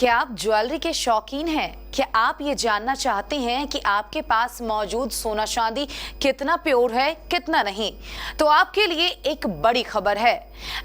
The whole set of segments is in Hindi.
क्या आप ज्वेलरी के शौकीन हैं? क्या आप ये जानना चाहते हैं कि आपके पास मौजूद सोना चांदी कितना प्योर है, कितना नहीं? तो आपके लिए एक बड़ी खबर है।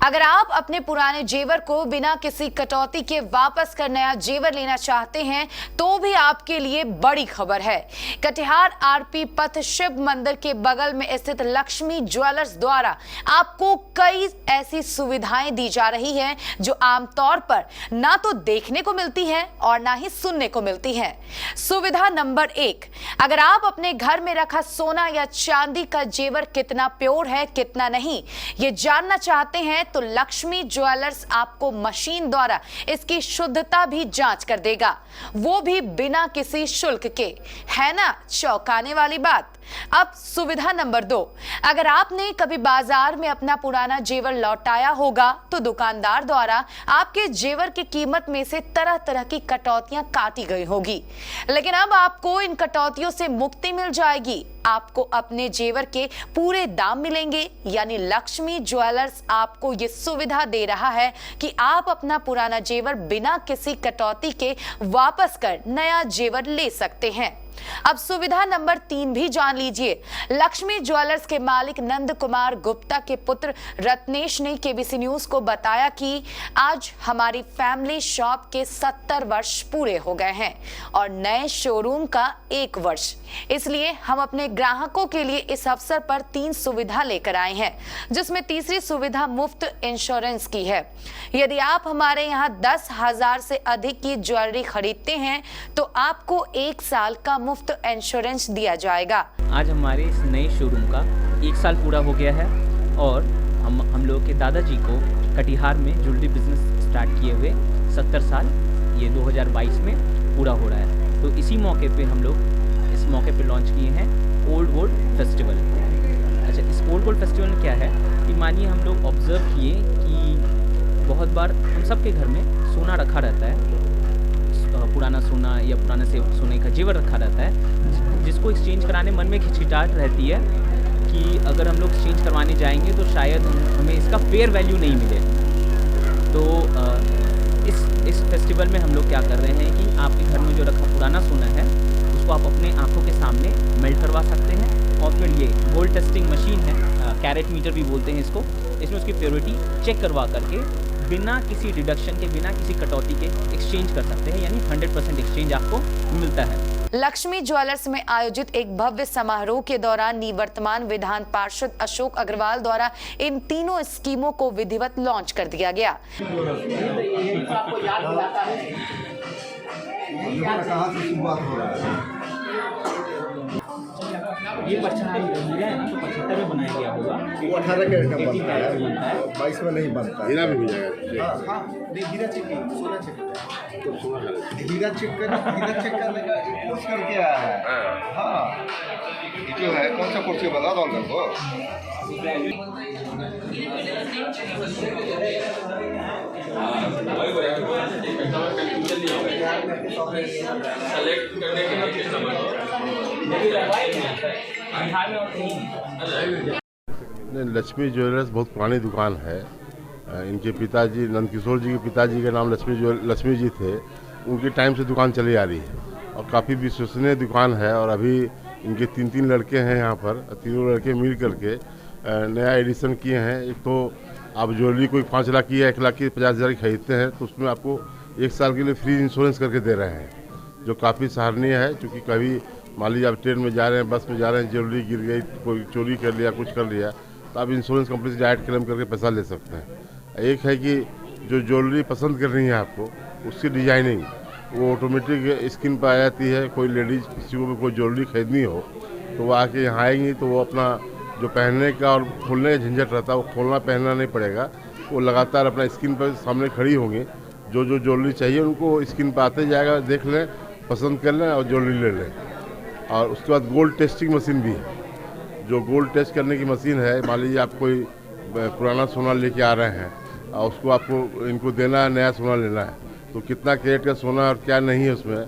अगर आप अपने पुराने जेवर को बिना किसी कटौती के वापस कर नया जेवर लेना चाहते हैं तो भी आपके लिए बड़ी खबर है। कटिहार आरपी पथ शिव मंदिर के बगल में स्थित लक्ष्मी ज्वेलर्स द्वारा आपको कई ऐसी सुविधाएं दी जा रही हैं जो आमतौर पर ना तो देखने को मिलती है और ना ही सुनने को मिलती है। सुविधा नंबर 1, अगर आप अपने घर में रखा सोना या चांदी का जेवर कितना प्योर है, कितना नहीं, ये जानना चाहते हैं तो लक्ष्मी ज्वेलर्स आपको मशीन द्वारा इसकी शुद्धता भी जांच कर देगा, वो भी बिना किसी शुल्क के। है ना चौंकाने वाली बात? अब सुविधा नंबर 2, अगर आपने कभी बाजार में अपना पुराना जेवर लौटाया होगा तो दुकानदार द्वारा आपके जेवर की कीमत में से तरह तरह की कटौतियां काटी गई होगी, लेकिन अब आपको इन कटौतियों से मुक्ति मिल जाएगी। आपको अपने जेवर के पूरे दाम मिलेंगे। यानी लक्ष्मी ज्वेलर्स आपको ये सुविधा दे रहा है कि आप अपना पुराना जेवर बिना किसी कटौती के वापस कर नया जेवर ले सकते हैं। अब सुविधा नंबर 3 भी जान लीजिए। लक्ष्मी ज्वेलर्स के मालिक नंद कुमार गुप्ता के पुत्र रत्नेश ने केबीसी न्यूज को बताया कि आज हमारी फैमिली शॉप के 70 वर्ष पूरे हो गए हैं और नए शोरूम का 1 वर्ष, इसलिए हम अपने ग्राहकों के लिए इस अवसर पर 3 सुविधा लेकर आए हैं, जिसमें तीसरी सुविधा मुफ्त इंश्योरेंस की है। यदि आप हमारे यहाँ 10,000 से अधिक की ज्वेलरी खरीदते हैं तो आपको 1 साल का मुफ्त इंश्योरेंस दिया जाएगा। आज हमारे इस नए शोरूम का 1 साल पूरा हो गया है और हम लोग के दादाजी को कटिहार में ज्वेलरी बिजनेस स्टार्ट किए हुए 70 साल ये 2022 में पूरा हो रहा है। तो इसी मौके पे हम लोग इस मौके पे लॉन्च किए हैं ओल्ड गोल्ड फेस्टिवल। अच्छा, इस ओल्ड गोल्ड फेस्टिवल में क्या है कि मानिए हम लोग ऑब्जर्व किए कि बहुत बार हम सबके घर में सोना रखा रहता है, पुराना सोना या पुराना से सोने का जेवर रखा रहता है, जिसको एक्सचेंज कराने मन में खिचखिटाहट रहती है कि अगर हम लोग एक्सचेंज करवाने जाएंगे तो शायद हमें इसका फेयर वैल्यू नहीं मिले। तो इस फेस्टिवल में हम लोग क्या कर रहे हैं कि आपके घर में जो रखा पुराना सोना है उसको आप अपने आंखों के सामने मेल्ट करवा सकते हैं और फिर ये गोल्ड टेस्टिंग मशीन है, कैरेट मीटर भी बोलते हैं इसको, इसमें उसकी प्योरिटी चेक करवा करके बिना किसी डिडक्शन के, बिना किसी कटौती के एक्सचेंज कर सकते हैं। यानी 100% एक्सचेंज आपको मिलता है। लक्ष्मी ज्वेलर्स में आयोजित एक भव्य समारोह के दौरान निवर्तमान विधान पार्षद अशोक अग्रवाल द्वारा इन तीनों स्कीमों को विधिवत लॉन्च कर दिया गया। ये 75 है ना, तो 75 में बनाया गया होगा। वो 18 कैरेट का बनता है, 22 में नहीं बनता। हीरा भी हो जाएगा। हाँ, नहीं हीरा चेक नहीं, सोना चेक तो हीरा चेक करने का एक कोर्स करके आया है। हाँ, जो है कौन सा कोर्स बता दो अंकल को। सेलेक्ट करने के लिए लक्ष्मी ज्वेलर्स बहुत पुरानी दुकान है। इनके पिताजी नंदकिशोर जी के पिताजी का नाम लक्ष्मी जी थे, उनके टाइम से दुकान चली आ रही है और काफ़ी विश्वसनीय दुकान है। और अभी इनके 3 लड़के हैं यहाँ पर, तीनों लड़के मिल करके नया एडिशन किए हैं। एक तो आप ज्वेलरी कोई 5 लाख की या 1 लाख की 50,000 की खरीदते हैं तो उसमें आपको 1 साल के लिए फ्री इंश्योरेंस करके दे रहे हैं, जो काफ़ी सराहनीय है। क्योंकि कभी मान लीजिए आप ट्रेन में जा रहे हैं, बस में जा रहे हैं, ज्वेलरी गिर गई, कोई चोरी कर लिया, कुछ कर लिया, तो आप इंश्योरेंस कंपनी से डायरेक्ट क्लेम करके पैसा ले सकते हैं। एक है कि जो ज्वेलरी पसंद कर रही है आपको, उसकी डिजाइनिंग वो ऑटोमेटिक स्क्रीन पर आ जाती है। कोई लेडीज किसी को भी कोई ज्वेलरी खरीदनी हो तो वो आके यहाँ आएंगी तो वो अपना जो पहनने का और खोलने का झंझट रहता है वो खोलना पहनना नहीं पड़ेगा। वो लगातार अपना स्क्रीन पर सामने खड़ी होंगी, जो ज्वेलरी चाहिए उनको स्क्रीन पर आते जाएगा, देख लें, पसंद कर लें और ज्वेलरी ले लें। और उसके बाद गोल्ड टेस्टिंग मशीन भी है, जो गोल्ड टेस्ट करने की मशीन है। मान लीजिए आप कोई पुराना सोना लेके आ रहे हैं और उसको आपको इनको देना है, नया सोना लेना है, तो कितना कैरेट का सोना और क्या नहीं है उसमें,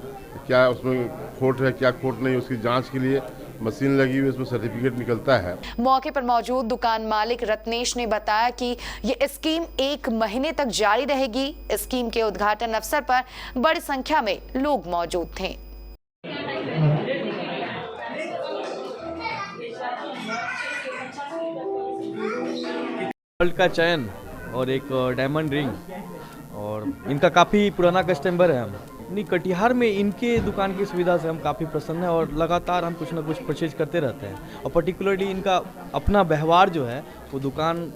क्या उसमें खोट है क्या खोट नहीं, उसकी जांच के लिए मशीन लगी हुई, उसमें सर्टिफिकेट निकलता है। मौके पर मौजूद दुकान मालिक रत्नेश ने बताया कि ये स्कीम 1 महीने तक जारी रहेगी। स्कीम के उद्घाटन अवसर पर बड़ी संख्या में लोग मौजूद थे। गोल्ड का चैन और एक डायमंड रिंग, और इनका काफ़ी पुराना कस्टमर है हम। नहीं, कटिहार में इनके दुकान की सुविधा से हम काफ़ी प्रसन्न हैं और लगातार हम कुछ ना कुछ परचेज करते रहते हैं। और पर्टिकुलरली इनका अपना व्यवहार जो है वो दुकान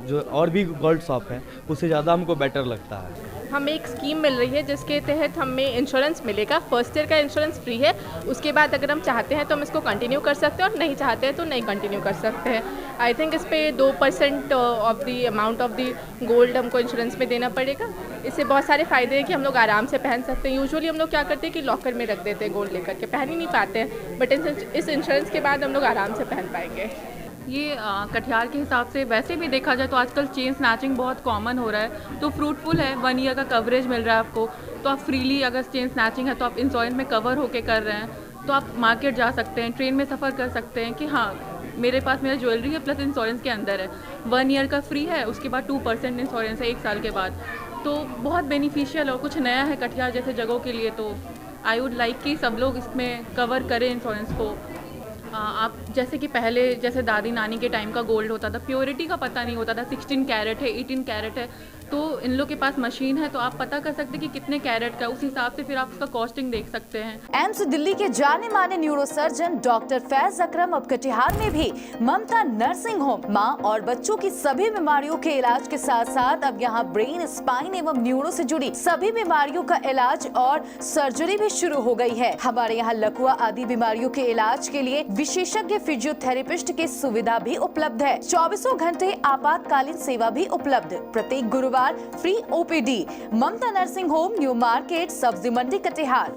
जो और भी गोल्ड शॉप है उससे ज़्यादा हमको बेटर लगता है। हमें एक स्कीम मिल रही है जिसके तहत हमें इंश्योरेंस मिलेगा। फर्स्ट ईयर का इंश्योरेंस फ्री है। उसके बाद अगर हम चाहते हैं तो हम इसको कंटिन्यू कर सकते हैं और नहीं चाहते हैं तो नहीं कंटिन्यू कर सकते हैं। आई थिंक इस पे 2% of the amount of the gold हमको इंश्योरेंस में देना पड़ेगा। इससे बहुत सारे फ़ायदे हैं कि हम लोग आराम से पहन सकते हैं। यूजुअली हम लोग क्या करते हैं कि लॉकर में रख देते हैं गोल्ड लेकर के, पहन ही नहीं पाते हैं, बट इस इंश्योरेंस के बाद हम लोग आराम से पहन पाएंगे। ये कटिहार के हिसाब से वैसे भी देखा जाए तो आजकल चेन स्नैचिंग बहुत कॉमन हो रहा है, तो फ्रूटफुल है। 1 ईयर का कवरेज मिल रहा है आपको, तो आप फ्रीली अगर चेन स्नैचिंग है तो आप इंश्योरेंस में कवर होके कर रहे हैं, तो आप मार्केट जा सकते हैं, ट्रेन में सफ़र कर सकते हैं कि हाँ मेरे पास मेरा ज्वेलरी है प्लस इंश्योरेंस के अंदर है। 1 ईयर का फ्री है, उसके बाद 2% इंश्योरेंस है 1 साल के बाद, तो बहुत बेनिफिशियल और कुछ नया है कटिहार जैसे जगहों के लिए। तो आई वुड लाइक कि सब लोग इसमें कवर करें इंश्योरेंस को। आप जैसे कि पहले जैसे दादी नानी के टाइम का गोल्ड होता था, प्योरिटी का पता नहीं होता था, 16 कैरेट है 18 कैरेट है, तो इन लोग के पास मशीन है तो आप पता कर सकते हैं कि कितने कैरेट का, उस हिसाब से फिर आप उसका कॉस्टिंग देख सकते हैं। एम्स दिल्ली के जाने माने न्यूरोसर्जन डॉक्टर फैज अकरम अब कटिहार में भी ममता नर्सिंग होम मां और बच्चों की सभी बीमारियों के इलाज के साथ साथ अब यहां ब्रेन, स्पाइन एवं न्यूरो से जुड़ी सभी बीमारियों का इलाज और सर्जरी भी शुरू हो गई है। हमारे यहाँ लकवा आदि बीमारियों के इलाज के लिए विशेषज्ञ फिजियोथेरेपिस्ट की सुविधा भी उपलब्ध है। 24 घंटे आपातकालीन सेवा भी उपलब्ध। प्रत्येक गुरुवार फ्री ओपीडी। ममता नर्सिंग होम, न्यू मार्केट, सब्जी मंडी, कटिहार।